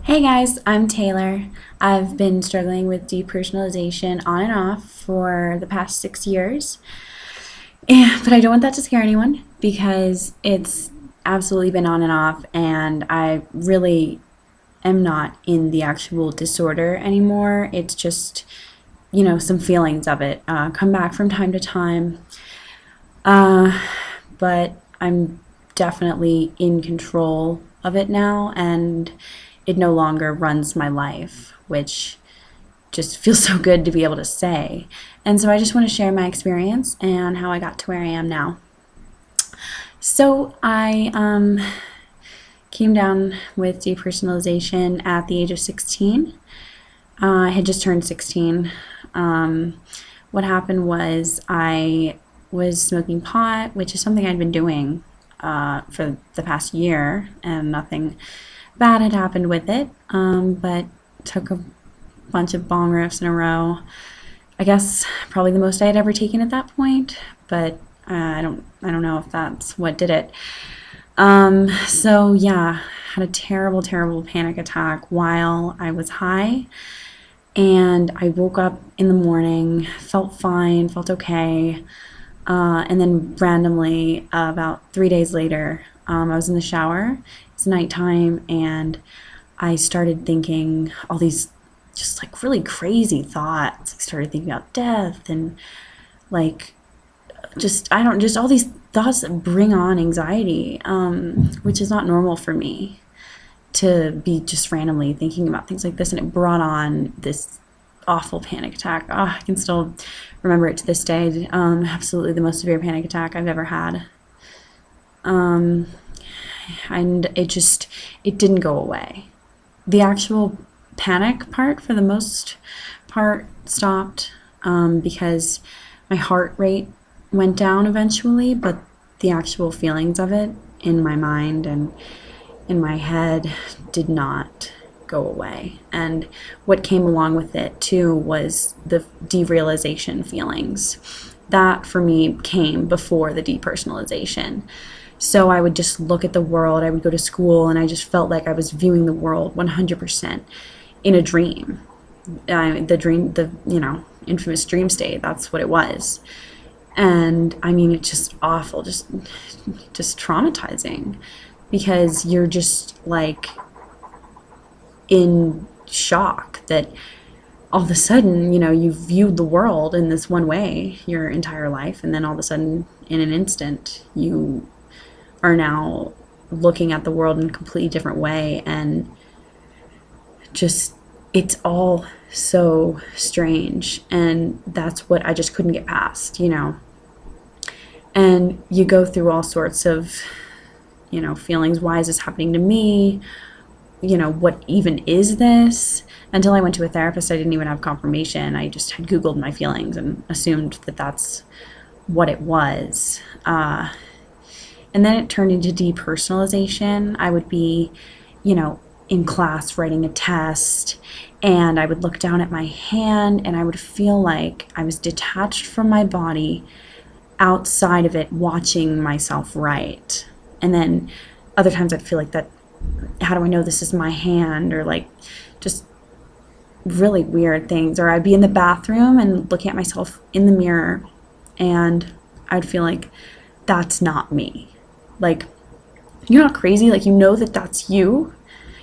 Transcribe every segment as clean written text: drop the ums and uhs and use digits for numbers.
Hey guys, I'm Taylor. I've been struggling with depersonalization on and off for the past 6 years. But I don't want that to scare anyone because it's absolutely been on and off, and I really am not in the actual disorder anymore. It's just, some feelings of it come back from time to time. Uh, but I'm definitely in control of it now, and it no longer runs my life, which just feels so good to be able to say. And so I just want to share my experience and how I got to where I am now. So I came down with depersonalization at the age of 16. I had just turned 16. What happened was I was smoking pot, which is something I'd been doing for the past year, and nothing bad had happened with it, but took a bunch of bong rips in a row. I guess probably the most I had ever taken at that point, but I don't know if that's what did it. So yeah, had a terrible panic attack while I was high, and I woke up in the morning, felt fine, felt okay, and then randomly, about 3 days later, I was in the shower. It's nighttime, and I started thinking all these just like really crazy thoughts. I started thinking about death and like just all these thoughts that bring on anxiety, which is not normal for me to be just randomly thinking about things like this, and it brought on this awful panic attack. I can still remember it to this day. Absolutely the most severe panic attack I've ever had. And it didn't go away. The actual panic part, for the most part, stopped because my heart rate went down eventually, but the actual feelings of it in my mind and in my head did not go away. And what came along with it too was the derealization feelings. That for me came before the depersonalization. So I would just look at the world, I would go to school, and I just felt like I was viewing the world 100% in a dream. The infamous dream state, that's what it was. And I mean, it's just awful, just traumatizing, because you're just like in shock that all of a sudden, you've viewed the world in this one way your entire life, and then all of a sudden, in an instant, you are now looking at the world in a completely different way, and just it's all so strange, and that's what I just couldn't get past. And you go through all sorts of feelings. Why is this happening to me? What even is this? Until I went to a therapist, I didn't even have confirmation. I just had Googled my feelings and assumed that that's what it was. And then it turned into depersonalization. I would be, in class writing a test, and I would look down at my hand, and I would feel like I was detached from my body, outside of it, watching myself write. And then other times I'd feel like that, how do I know this is my hand? Or like just really weird things. Or I'd be in the bathroom and looking at myself in the mirror, and I'd feel like that's not me. Like, you're not crazy, like that that's you.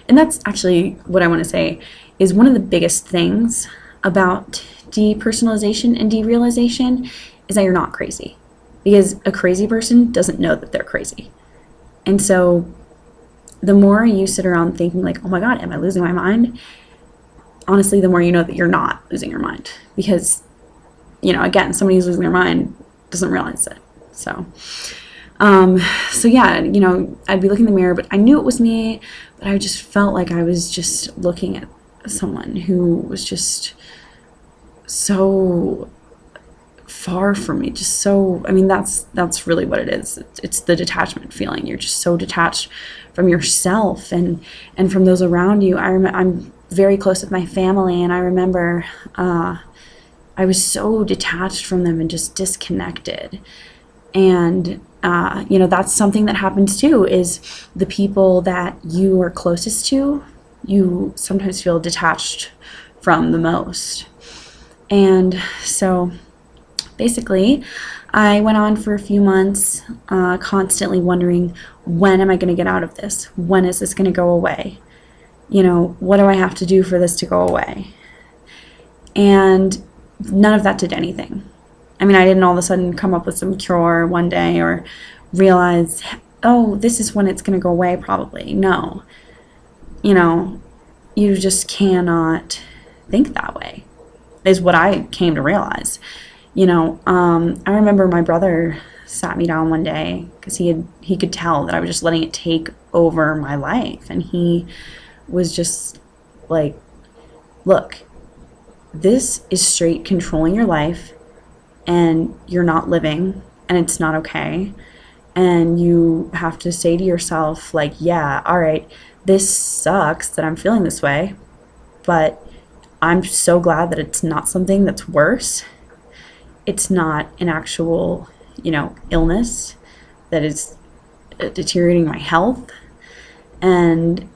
And that's actually what I want to say is one of the biggest things about depersonalization and derealization is that you're not crazy, because a crazy person doesn't know that they're crazy. And so the more you sit around thinking like, oh my God, am I losing my mind? Honestly, the more you know that you're not losing your mind, because again, somebody who's losing their mind doesn't realize it. So yeah, I'd be looking in the mirror, but I knew it was me, but I just felt like I was just looking at someone who was just so far from me, just so, that's really what it is. It's the detachment feeling. You're just so detached from yourself and from those around you. I'm very close with my family, and I remember I was so detached from them and just disconnected. And that's something that happens too, is the people that you are closest to you sometimes feel detached from the most. And so basically, I went on for a few months, constantly wondering, when am I going to get out of this? When is this going to go away? What do I have to do for this to go away? And none of that did anything. I mean, I didn't all of a sudden come up with some cure one day or realize, oh, this is when it's going to go away, probably. No. You just cannot think that way, is what I came to realize. I remember my brother sat me down one day because he could tell that I was just letting it take over my life, and he was just like, look, this is straight controlling your life, and you're not living, and it's not okay. And you have to say to yourself, like, yeah, all right, this sucks that I'm feeling this way, but I'm so glad that it's not something that's worse. It's not an actual, illness that is deteriorating my health. And,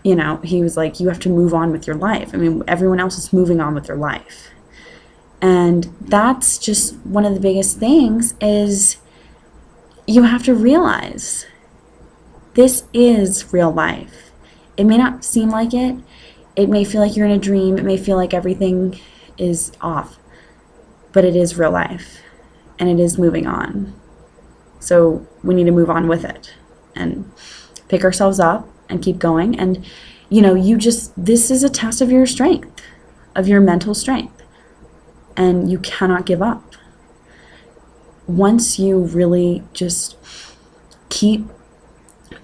he was like, you have to move on with your life. I mean, everyone else is moving on with their life. And that's just one of the biggest things, is you have to realize this is real life. It may not seem like it. It may feel like you're in a dream. It may feel like everything is off. But it is real life. And it is moving on. So we need to move on with it. And pick ourselves up and keep going. And, this is a test of your strength, of your mental strength. And you cannot give up. Once you really just keep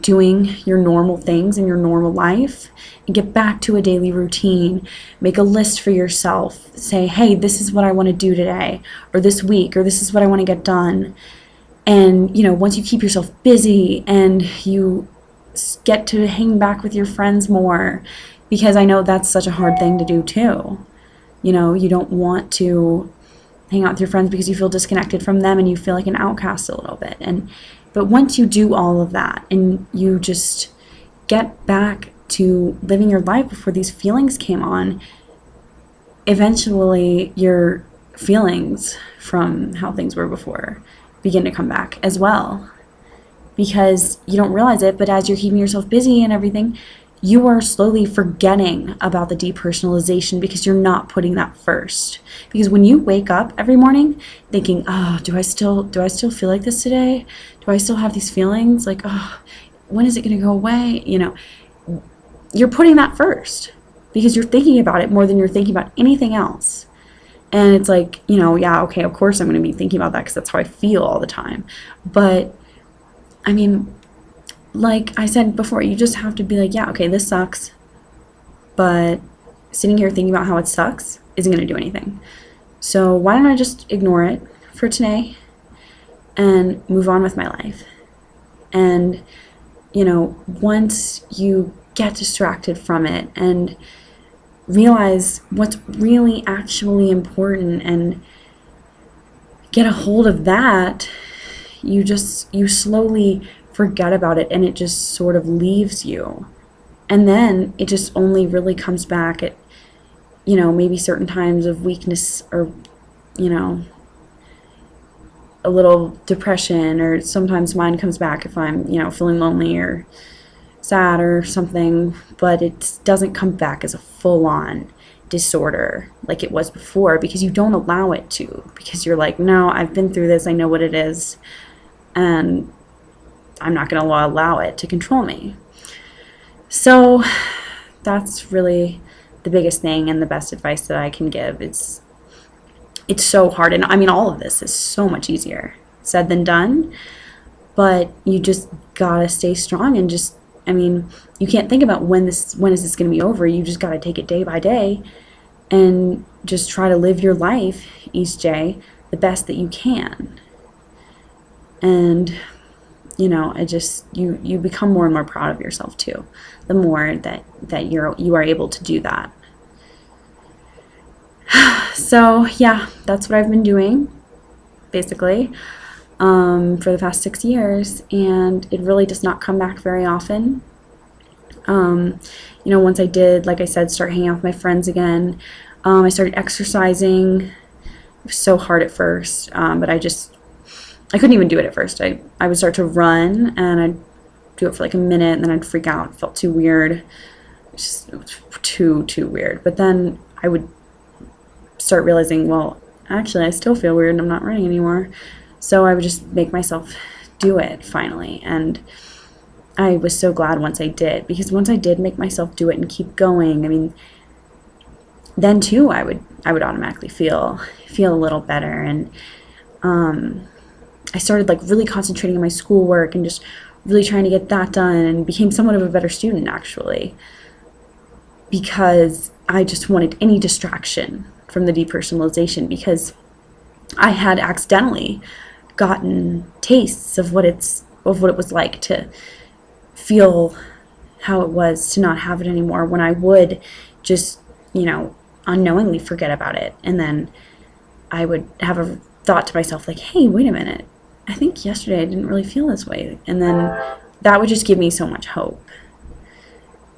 doing your normal things in your normal life and get back to a daily routine, make a list for yourself, say, hey, this is what I want to do today, or this week, or this is what I want to get done. And, once you keep yourself busy and you get to hang back with your friends more, because I know that's such a hard thing to do too. You don't want to hang out with your friends because you feel disconnected from them and you feel like an outcast a little bit. But once you do all of that and you just get back to living your life before these feelings came on, eventually your feelings from how things were before begin to come back as well. Because you don't realize it, but as you're keeping yourself busy and everything, you are slowly forgetting about the depersonalization because you're not putting that first. Because when you wake up every morning thinking, oh, do I still feel like this today? Do I still have these feelings? Like, oh, when is it going to go away? You're putting that first because you're thinking about it more than you're thinking about anything else. And it's like, yeah, okay, of course I'm going to be thinking about that because that's how I feel all the time. But, I mean, like I said before, you just have to be like, yeah, okay, this sucks, but sitting here thinking about how it sucks isn't going to do anything. So why don't I just ignore it for today and move on with my life? And, once you get distracted from it and realize what's really actually important and get a hold of that, you slowly forget about it and it just sort of leaves you. And then it just only really comes back at, maybe certain times of weakness or, a little depression, or sometimes mine comes back if I'm, feeling lonely or sad or something, but it doesn't come back as a full-on disorder like it was before because you don't allow it to, because you're like, no, I've been through this, I know what it is, and I'm not going to allow it to control me. So that's really the biggest thing and the best advice that I can give. It's so hard, and I mean, all of this is so much easier said than done, but you just gotta stay strong and just, I mean, you can't think about when is this going to be over. You just gotta take it day by day and just try to live your life each day the best that you can. And you become more and more proud of yourself too, the more that you are able to do that. So yeah, that's what I've been doing basically for the past 6 years, and it really does not come back very often. Once I did, like I said, start hanging out with my friends again, I started exercising. It was so hard at first, but I couldn't even do it at first. I would start to run and I'd do it for like a minute and then I'd freak out. It felt too weird. It was too weird. But then I would start realizing, well, actually, I still feel weird and I'm not running anymore. So I would just make myself do it finally. And I was so glad once I did, because once I did make myself do it and keep going, I mean, then too I would automatically feel a little better. And I started like really concentrating on my schoolwork and just really trying to get that done, and became somewhat of a better student actually, because I just wanted any distraction from the depersonalization, because I had accidentally gotten tastes of what it was like to feel how it was to not have it anymore, when I would just, unknowingly forget about it. And then I would have a thought to myself like, hey, wait a minute, I think yesterday I didn't really feel this way. And then that would just give me so much hope.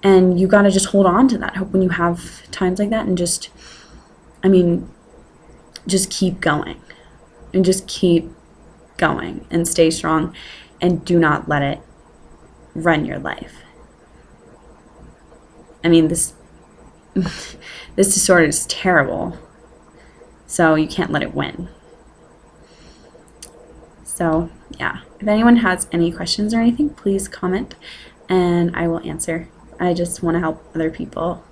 And you got to just hold on to that hope when you have times like that, and just keep going, and just keep going and stay strong, and do not let it run your life. I mean, this disorder is terrible, so you can't let it win. So yeah, if anyone has any questions or anything, please comment and I will answer. I just want to help other people